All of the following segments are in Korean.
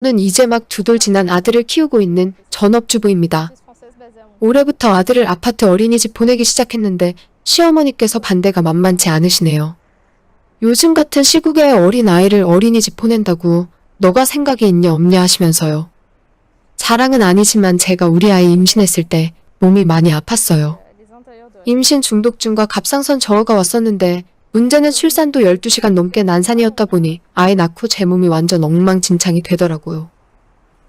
저는 이제 막 2돌 지난 아들을 키우고 있는 전업주부입니다. 올해부터 아들을 아파트 어린이집 보내기 시작했는데 시어머니께서 반대가 만만치 않으시네요. 요즘 같은 시국에 어린 아이를 어린이집 보낸다고 너가 생각이 있냐 없냐 하시면서요. 자랑은 아니지만 제가 우리 아이 임신했을 때 몸이 많이 아팠어요. 임신 중독증과 갑상선 저하가 왔었는데 문제는 출산도 12시간 넘게 난산이었다 보니 아이 낳고 제 몸이 완전 엉망진창이 되더라고요.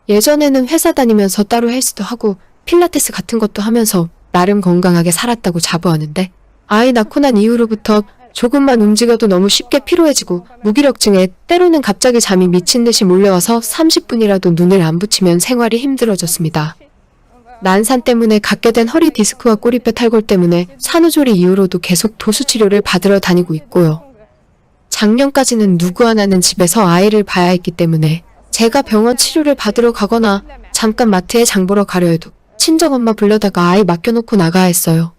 예전에는 회사 다니면서 따로 헬스도 하고 필라테스 같은 것도 하면서 나름 건강하게 살았다고 자부하는데 아이 낳고 난 이후로부터 조금만 움직여도 너무 쉽게 피로해지고 무기력증에 때로는 갑자기 잠이 미친 듯이 몰려와서 30분이라도 눈을 안 붙이면 생활이 힘들어졌습니다. 난산 때문에 갖게 된 허리 디스크와 꼬리뼈 탈골 때문에 산후조리 이후로도 계속 도수치료를 받으러 다니고 있고요. 작년까지는 누구 하나는 집에서 아이를 봐야 했기 때문에 제가 병원 치료를 받으러 가거나 잠깐 마트에 장 보러 가려 해도 친정엄마 불러다가 아이 맡겨놓고 나가야 했어요.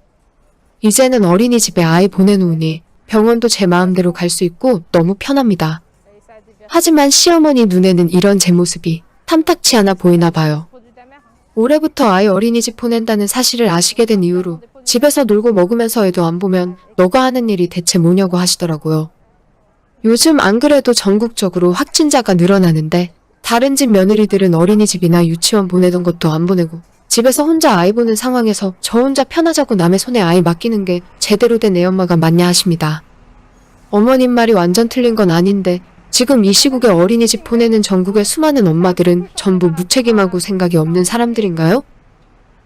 이제는 어린이집에 아이 보내놓으니 병원도 제 마음대로 갈 수 있고 너무 편합니다. 하지만 시어머니 눈에는 이런 제 모습이 탐탁치 않아 보이나 봐요. 올해부터 아이 어린이집 보낸다는 사실을 아시게 된 이후로 집에서 놀고 먹으면서 애도 안 보면 너가 하는 일이 대체 뭐냐고 하시더라고요. 요즘 안 그래도 전국적으로 확진자가 늘어나는데 다른 집 며느리들은 어린이집이나 유치원 보내던 것도 안 보내고 집에서 혼자 아이 보는 상황에서 저 혼자 편하자고 남의 손에 아이 맡기는 게 제대로 된 애엄마가 맞냐 하십니다. 어머님 말이 완전 틀린 건 아닌데 지금 이 시국에 어린이집 보내는 전국의 수많은 엄마들은 전부 무책임하고 생각이 없는 사람들인가요?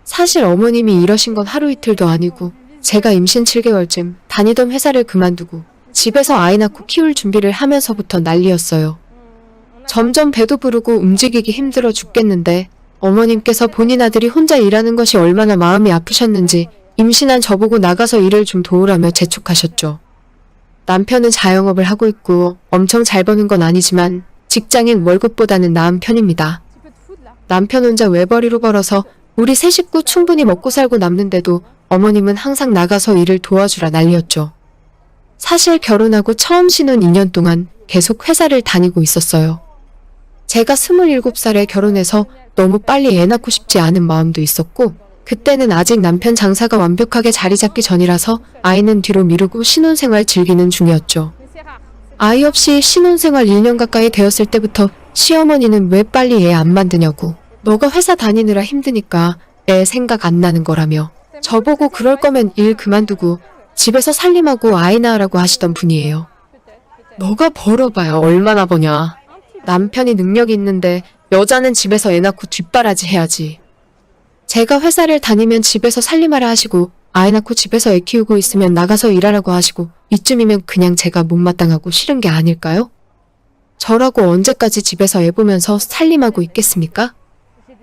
사실 어머님이 이러신 건 하루 이틀도 아니고 제가 임신 7개월쯤 다니던 회사를 그만두고 집에서 아이 낳고 키울 준비를 하면서부터 난리였어요. 점점 배도 부르고 움직이기 힘들어 죽겠는데 어머님께서 본인 아들이 혼자 일하는 것이 얼마나 마음이 아프셨는지 임신한 저보고 나가서 일을 좀 도우라며 재촉하셨죠. 남편은 자영업을 하고 있고 엄청 잘 버는 건 아니지만 직장인 월급보다는 나은 편입니다. 남편 혼자 외벌이로 벌어서 우리 세 식구 충분히 먹고 살고 남는데도 어머님은 항상 나가서 일을 도와주라 난리였죠. 사실 결혼하고 처음 신혼 2년 동안 계속 회사를 다니고 있었어요. 제가 27살에 결혼해서 너무 빨리 애 낳고 싶지 않은 마음도 있었고 그때는 아직 남편 장사가 완벽하게 자리 잡기 전이라서 아이는 뒤로 미루고 신혼생활 즐기는 중이었죠. 아이 없이 신혼생활 1년 가까이 되었을 때부터 시어머니는 왜 빨리 애 안 만드냐고 너가 회사 다니느라 힘드니까 애 생각 안 나는 거라며 저보고 그럴 거면 일 그만두고 집에서 살림하고 아이 낳으라고 하시던 분이에요. 너가 벌어봐야 얼마나 버냐. 남편이 능력이 있는데 여자는 집에서 애 낳고 뒷바라지 해야지. 제가 회사를 다니면 집에서 살림하라 하시고 아이 낳고 집에서 애 키우고 있으면 나가서 일하라고 하시고 이쯤이면 그냥 제가 못마땅하고 싫은 게 아닐까요? 저라고 언제까지 집에서 애 보면서 살림하고 있겠습니까?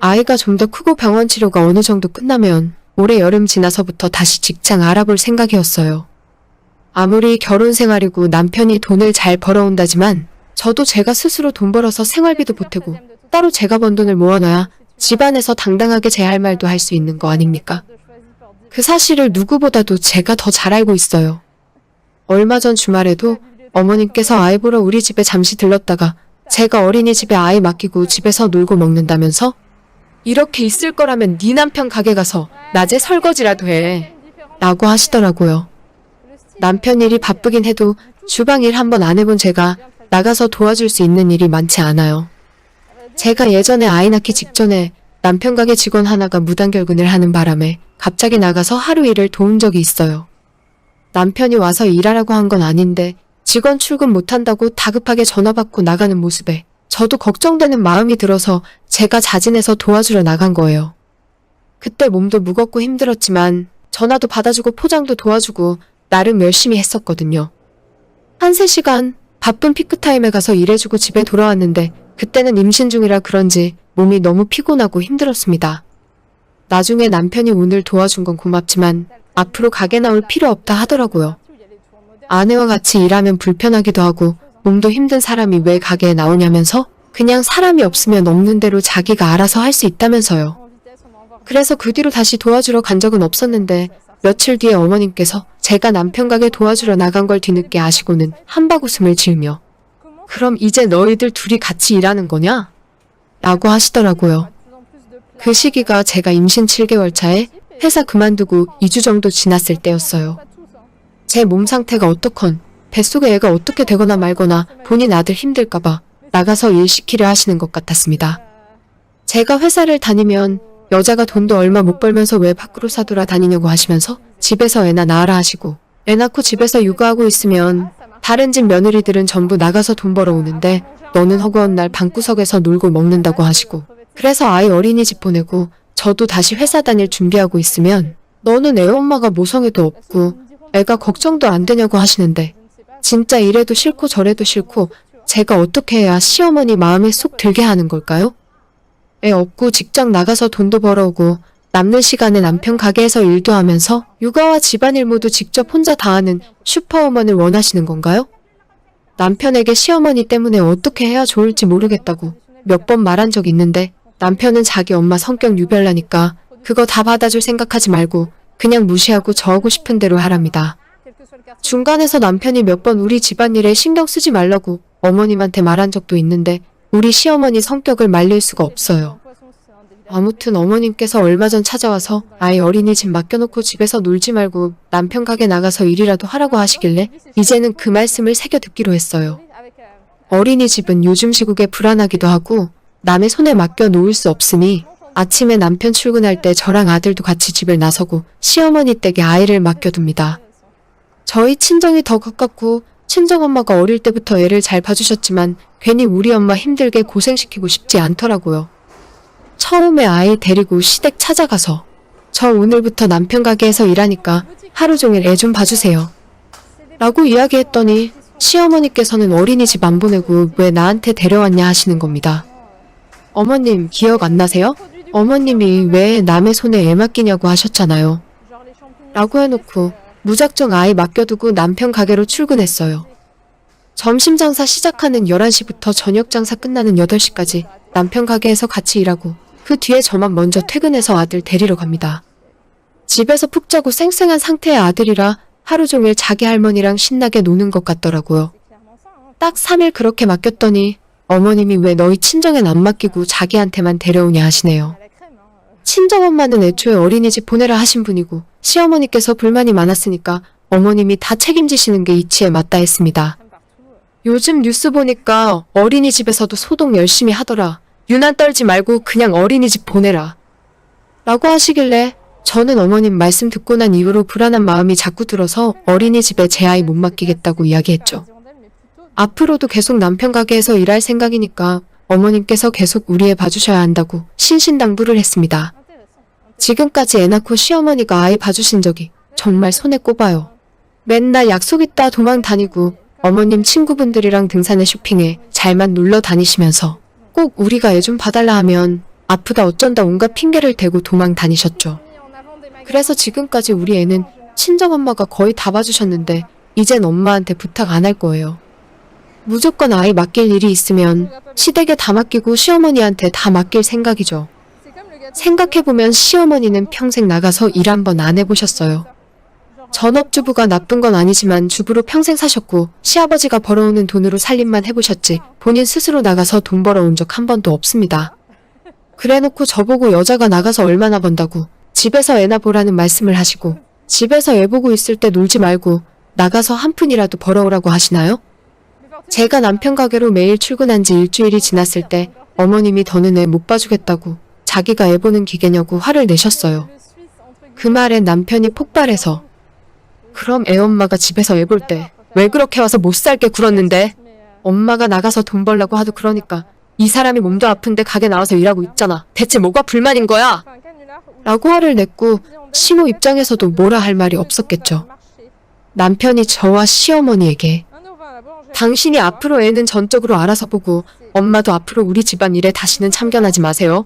아이가 좀 더 크고 병원 치료가 어느 정도 끝나면 올해 여름 지나서부터 다시 직장 알아볼 생각이었어요. 아무리 결혼 생활이고 남편이 돈을 잘 벌어온다지만 저도 제가 스스로 돈 벌어서 생활비도 보태고 따로 제가 번 돈을 모아놔야 집안에서 당당하게 제 할 말도 할 수 있는 거 아닙니까? 그 사실을 누구보다도 제가 더 잘 알고 있어요. 얼마 전 주말에도 어머님께서 아이 보러 우리 집에 잠시 들렀다가 제가 어린이집에 아이 맡기고 집에서 놀고 먹는다면서 이렇게 있을 거라면 네 남편 가게 가서 낮에 설거지라도 해 라고 하시더라고요. 남편 일이 바쁘긴 해도 주방 일 한번 안 해본 제가 나가서 도와줄 수 있는 일이 많지 않아요. 제가 예전에 아이 낳기 직전에 남편 가게 직원 하나가 무단결근을 하는 바람에 갑자기 나가서 하루 일을 도운 적이 있어요. 남편이 와서 일하라고 한 건 아닌데 직원 출근 못한다고 다급하게 전화 받고 나가는 모습에 저도 걱정되는 마음이 들어서 제가 자진해서 도와주러 나간 거예요. 그때 몸도 무겁고 힘들었지만 전화도 받아주고 포장도 도와주고 나름 열심히 했었거든요. 한 3시간 바쁜 피크타임에 가서 일해주고 집에 돌아왔는데 그때는 임신 중이라 그런지 몸이 너무 피곤하고 힘들었습니다. 나중에 남편이 오늘 도와준 건 고맙지만 앞으로 가게 나올 필요 없다 하더라고요. 아내와 같이 일하면 불편하기도 하고 몸도 힘든 사람이 왜 가게에 나오냐면서 그냥 사람이 없으면 없는 대로 자기가 알아서 할 수 있다면서요. 그래서 그 뒤로 다시 도와주러 간 적은 없었는데 며칠 뒤에 어머님께서 제가 남편 가게 도와주러 나간 걸 뒤늦게 아시고는 한바구음을 지으며 그럼 이제 너희들 둘이 같이 일하는 거냐? 라고 하시더라고요. 그 시기가 제가 임신 7개월 차에 회사 그만두고 2주 정도 지났을 때였어요. 제 몸 상태가 어떻건 뱃속에 애가 어떻게 되거나 말거나 본인 아들 힘들까봐 나가서 일 시키려 하시는 것 같았습니다. 제가 회사를 다니면 여자가 돈도 얼마 못 벌면서 왜 밖으로 사돌아 다니냐고 하시면서 집에서 애나 낳아라 하시고, 애 낳고 집에서 육아하고 있으면 다른 집 며느리들은 전부 나가서 돈 벌어오는데 너는 허구한 날 방구석에서 놀고 먹는다고 하시고, 그래서 아이 어린이집 보내고 저도 다시 회사 다닐 준비하고 있으면 너는 애 엄마가 모성애도 없고 애가 걱정도 안 되냐고 하시는데, 진짜 이래도 싫고 저래도 싫고 제가 어떻게 해야 시어머니 마음에 쏙 들게 하는 걸까요? 애 없고 직장 나가서 돈도 벌어오고 남는 시간에 남편 가게에서 일도 하면서 육아와 집안일 모두 직접 혼자 다 하는 슈퍼우먼을 원하시는 건가요? 남편에게 시어머니 때문에 어떻게 해야 좋을지 모르겠다고 몇 번 말한 적 있는데, 남편은 자기 엄마 성격 유별나니까 그거 다 받아줄 생각하지 말고 그냥 무시하고 저 하고 싶은 대로 하랍니다. 중간에서 남편이 몇 번 우리 집안일에 신경 쓰지 말라고 어머님한테 말한 적도 있는데 우리 시어머니 성격을 말릴 수가 없어요. 아무튼 어머님께서 얼마 전 찾아와서 아이 어린이집 맡겨놓고 집에서 놀지 말고 남편 가게 나가서 일이라도 하라고 하시길래 이제는 그 말씀을 새겨 듣기로 했어요. 어린이집은 요즘 시국에 불안하기도 하고 남의 손에 맡겨 놓을 수 없으니 아침에 남편 출근할 때 저랑 아들도 같이 집을 나서고 시어머니 댁에 아이를 맡겨둡니다. 저희 친정이 더 가깝고 친정엄마가 어릴 때부터 애를 잘 봐주셨지만 괜히 우리 엄마 힘들게 고생시키고 싶지 않더라고요. 처음에 아이 데리고 시댁 찾아가서 저 오늘부터 남편 가게에서 일하니까 하루 종일 애 좀 봐주세요 라고 이야기했더니 시어머니께서는 어린이집 안 보내고 왜 나한테 데려왔냐 하시는 겁니다. 어머님 기억 안 나세요? 어머님이 왜 남의 손에 애 맡기냐고 하셨잖아요 라고 해놓고 무작정 아이 맡겨두고 남편 가게로 출근했어요. 점심 장사 시작하는 11시부터 저녁 장사 끝나는 8시까지 남편 가게에서 같이 일하고 그 뒤에 저만 먼저 퇴근해서 아들 데리러 갑니다. 집에서 푹 자고 쌩쌩한 상태의 아들이라 하루 종일 자기 할머니랑 신나게 노는 것 같더라고요. 딱 3일 그렇게 맡겼더니 어머님이 왜 너희 친정엔 안 맡기고 자기한테만 데려오냐 하시네요. 친정엄마는 애초에 어린이집 보내라 하신 분이고 시어머니께서 불만이 많았으니까 어머님이 다 책임지시는 게 이치에 맞다 했습니다. 요즘 뉴스 보니까 어린이집에서도 소독 열심히 하더라. 유난 떨지 말고 그냥 어린이집 보내라 라고 하시길래 저는 어머님 말씀 듣고 난 이후로 불안한 마음이 자꾸 들어서 어린이집에 제 아이 못 맡기겠다고 이야기했죠. 앞으로도 계속 남편 가게에서 일할 생각이니까 어머님께서 계속 우리 애 봐주셔야 한다고 신신당부를 했습니다. 지금까지 애 낳고 시어머니가 아이 봐주신 적이 정말 손에 꼽아요. 맨날 약속 있다 도망 다니고 어머님 친구분들이랑 등산에 쇼핑에 잘만 놀러 다니시면서 꼭 우리가 애 좀 봐달라 하면 아프다 어쩐다 온갖 핑계를 대고 도망 다니셨죠. 그래서 지금까지 우리 애는 친정엄마가 거의 다 봐주셨는데 이젠 엄마한테 부탁 안 할 거예요. 무조건 아이 맡길 일이 있으면 시댁에 다 맡기고 시어머니한테 다 맡길 생각이죠. 생각해보면 시어머니는 평생 나가서 일 한 번 안 해보셨어요. 전업주부가 나쁜 건 아니지만 주부로 평생 사셨고 시아버지가 벌어오는 돈으로 살림만 해보셨지 본인 스스로 나가서 돈 벌어온 적 한 번도 없습니다. 그래놓고 저보고 여자가 나가서 얼마나 번다고 집에서 애나 보라는 말씀을 하시고 집에서 애 보고 있을 때 놀지 말고 나가서 한 푼이라도 벌어오라고 하시나요? 제가 남편 가게로 매일 출근한 지 일주일이 지났을 때 어머님이 더는 애 못 봐주겠다고 자기가 애 보는 기계냐고 화를 내셨어요. 그 말에 남편이 폭발해서 그럼 애 엄마가 집에서 애 볼 때 왜 그렇게 와서 못 살게 굴었는데 엄마가 나가서 돈 벌라고 하도 그러니까 이 사람이 몸도 아픈데 가게 나와서 일하고 있잖아. 대체 뭐가 불만인 거야? 라고 화를 냈고 시모 입장에서도 뭐라 할 말이 없었겠죠. 남편이 저와 시어머니에게 당신이 앞으로 애는 전적으로 알아서 보고 엄마도 앞으로 우리 집안 일에 다시는 참견하지 마세요.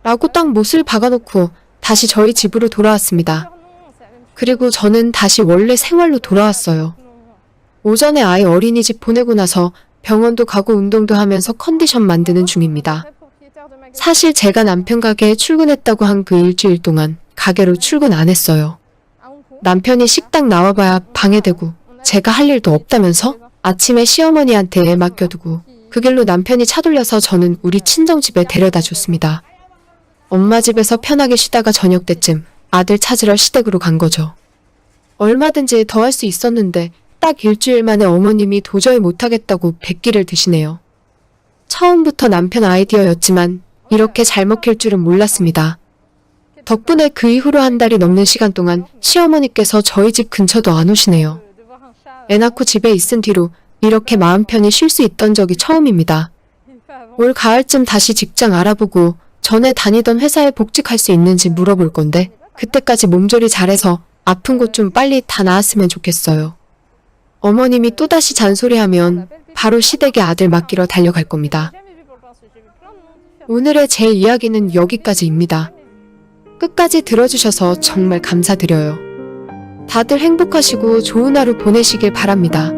라고 딱 못을 박아놓고 다시 저희 집으로 돌아왔습니다. 그리고 저는 다시 원래 생활로 돌아왔어요. 오전에 아이 어린이집 보내고 나서 병원도 가고 운동도 하면서 컨디션 만드는 중입니다. 사실 제가 남편 가게에 출근했다고 한 그 일주일 동안 가게로 출근 안 했어요. 남편이 식당 나와봐야 방해되고 제가 할 일도 없다면서 아침에 시어머니한테 애 맡겨두고 그 길로 남편이 차 돌려서 저는 우리 친정집에 데려다 줬습니다. 엄마 집에서 편하게 쉬다가 저녁 때쯤 아들 찾으러 시댁으로 간 거죠. 얼마든지 더 할 수 있었는데 딱 일주일 만에 어머님이 도저히 못하겠다고 백기를 드시네요. 처음부터 남편 아이디어였지만 이렇게 잘 먹힐 줄은 몰랐습니다. 덕분에 그 이후로 한 달이 넘는 시간 동안 시어머니께서 저희 집 근처도 안 오시네요. 애 낳고 집에 있은 뒤로 이렇게 마음 편히 쉴 수 있던 적이 처음입니다. 올 가을쯤 다시 직장 알아보고 전에 다니던 회사에 복직할 수 있는지 물어볼 건데 그때까지 몸조리 잘해서 아픈 곳 좀 빨리 다 나았으면 좋겠어요. 어머님이 또다시 잔소리하면 바로 시댁에 아들 맡기러 달려갈 겁니다. 오늘의 제 이야기는 여기까지입니다. 끝까지 들어주셔서 정말 감사드려요. 다들 행복하시고 좋은 하루 보내시길 바랍니다.